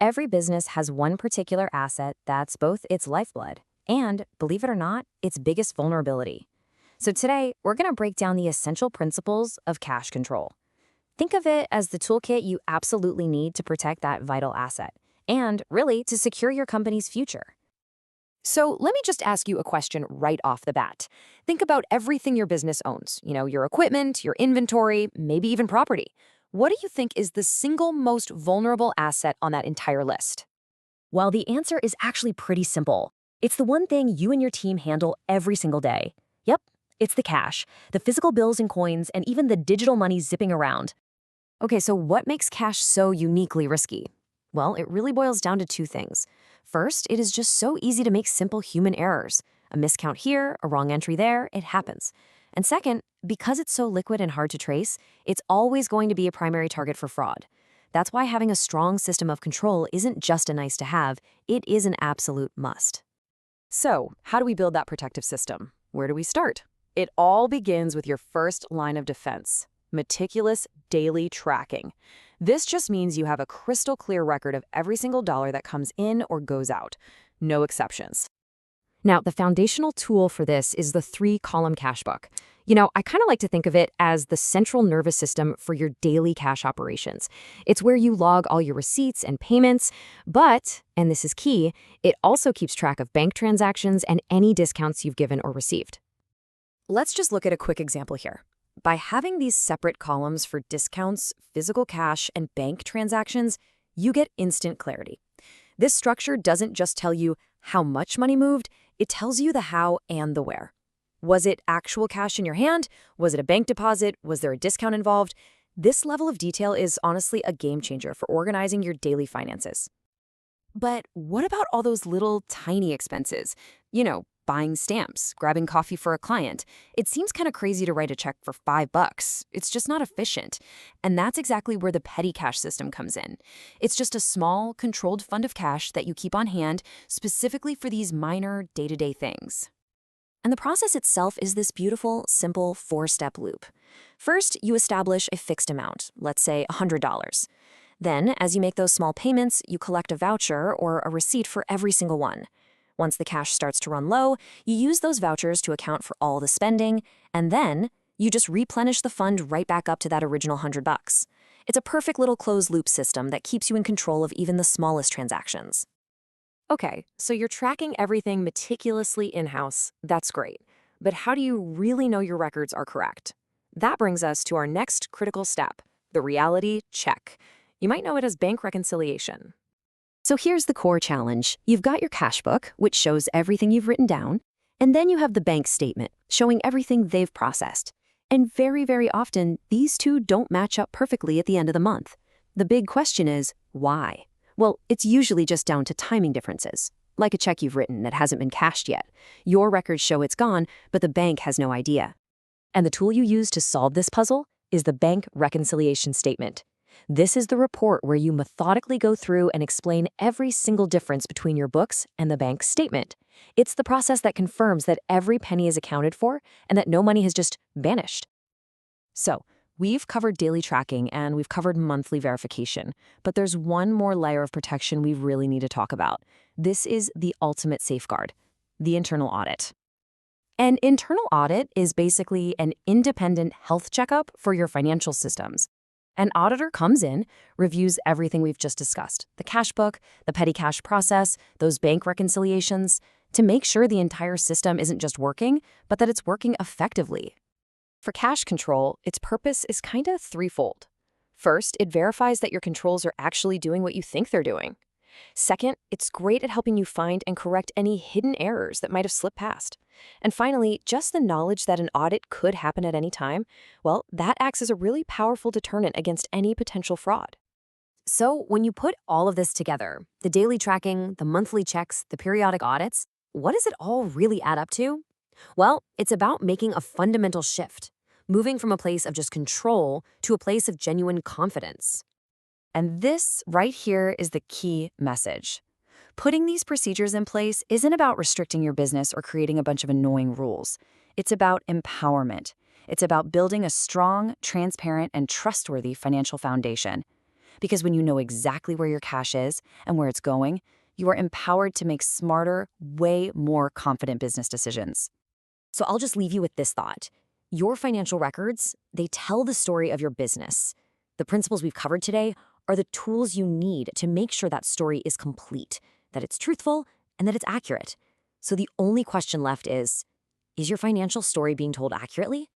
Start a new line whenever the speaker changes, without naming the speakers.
Every business has one particular asset that's both its lifeblood and, believe it or not, its biggest vulnerability. So today, we're going to break down the essential principles of cash control. Think of it as the toolkit you absolutely need to protect that vital asset and, really, to secure your company's future. So let me just ask you a question right off the bat. Think about everything your business owns, your equipment, your inventory, maybe even property. What do you think is the single most vulnerable asset on that entire list? Well, the answer is actually pretty simple. It's the one thing you and your team handle every single day. Yep, it's the cash, the physical bills and coins, and even the digital money zipping around. Okay, so what makes cash so uniquely risky? Well, it really boils down to two things. First, it is just so easy to make simple human errors. A miscount here, a wrong entry there, it happens. And second, because it's so liquid and hard to trace, it's always going to be a primary target for fraud. That's why having a strong system of control isn't just a nice to have, it is an absolute must. So, how do we build that protective system? Where do we start? It all begins with your first line of defense: meticulous daily tracking. This just means you have a crystal clear record of every single dollar that comes in or goes out. No exceptions. Now, the foundational tool for this is the 3-column cash book. I kind of like to think of it as the central nervous system for your daily cash operations. It's where you log all your receipts and payments, but, and this is key, it also keeps track of bank transactions and any discounts you've given or received. Let's just look at a quick example here. By having these separate columns for discounts, physical cash, and bank transactions, you get instant clarity. This structure doesn't just tell you how much money moved, it tells you the how and the where. Was it actual cash in your hand? Was it a bank deposit? Was there a discount involved? This level of detail is honestly a game changer for organizing your daily finances. But what about all those little tiny expenses? Buying stamps, grabbing coffee for a client. It seems kind of crazy to write a check for $5. It's just not efficient. And that's exactly where the petty cash system comes in. It's just a small, controlled fund of cash that you keep on hand specifically for these minor day-to-day things. And the process itself is this beautiful, simple 4-step loop. First, you establish a fixed amount, let's say $100. Then, as you make those small payments, you collect a voucher or a receipt for every single one. Once the cash starts to run low, you use those vouchers to account for all the spending, and then you just replenish the fund right back up to that original $100. It's a perfect little closed-loop system that keeps you in control of even the smallest transactions. Okay, so you're tracking everything meticulously in-house. That's great. But how do you really know your records are correct? That brings us to our next critical step, the reality check. You might know it as bank reconciliation. So here's the core challenge. You've got your cash book, which shows everything you've written down, and then you have the bank statement, showing everything they've processed. And very, very often, these two don't match up perfectly at the end of the month. The big question is, why? Well, it's usually just down to timing differences, like a check you've written that hasn't been cashed yet. Your records show it's gone, but the bank has no idea. And the tool you use to solve this puzzle is the bank reconciliation statement. This is the report where you methodically go through and explain every single difference between your books and the bank's statement. It's the process that confirms that every penny is accounted for and that no money has just vanished. So, we've covered daily tracking and we've covered monthly verification, but there's one more layer of protection we really need to talk about. This is the ultimate safeguard, the internal audit. An internal audit is basically an independent health checkup for your financial systems. An auditor comes in, reviews everything we've just discussed, the cash book, the petty cash process, those bank reconciliations, to make sure the entire system isn't just working, but that it's working effectively. For cash control, its purpose is kind of threefold. First, it verifies that your controls are actually doing what you think they're doing. Second, it's great at helping you find and correct any hidden errors that might have slipped past. And finally, just the knowledge that an audit could happen at any time, well, that acts as a really powerful deterrent against any potential fraud. So when you put all of this together, the daily tracking, the monthly checks, the periodic audits, what does it all really add up to? Well, it's about making a fundamental shift, moving from a place of just control to a place of genuine confidence. And this right here is the key message. Putting these procedures in place isn't about restricting your business or creating a bunch of annoying rules. It's about empowerment. It's about building a strong, transparent, and trustworthy financial foundation. Because when you know exactly where your cash is and where it's going, you are empowered to make smarter, way more confident business decisions. So I'll just leave you with this thought. Your financial records, they tell the story of your business. The principles we've covered today are the tools you need to make sure that story is complete, that it's truthful, and that it's accurate. So the only question left is your financial story being told accurately?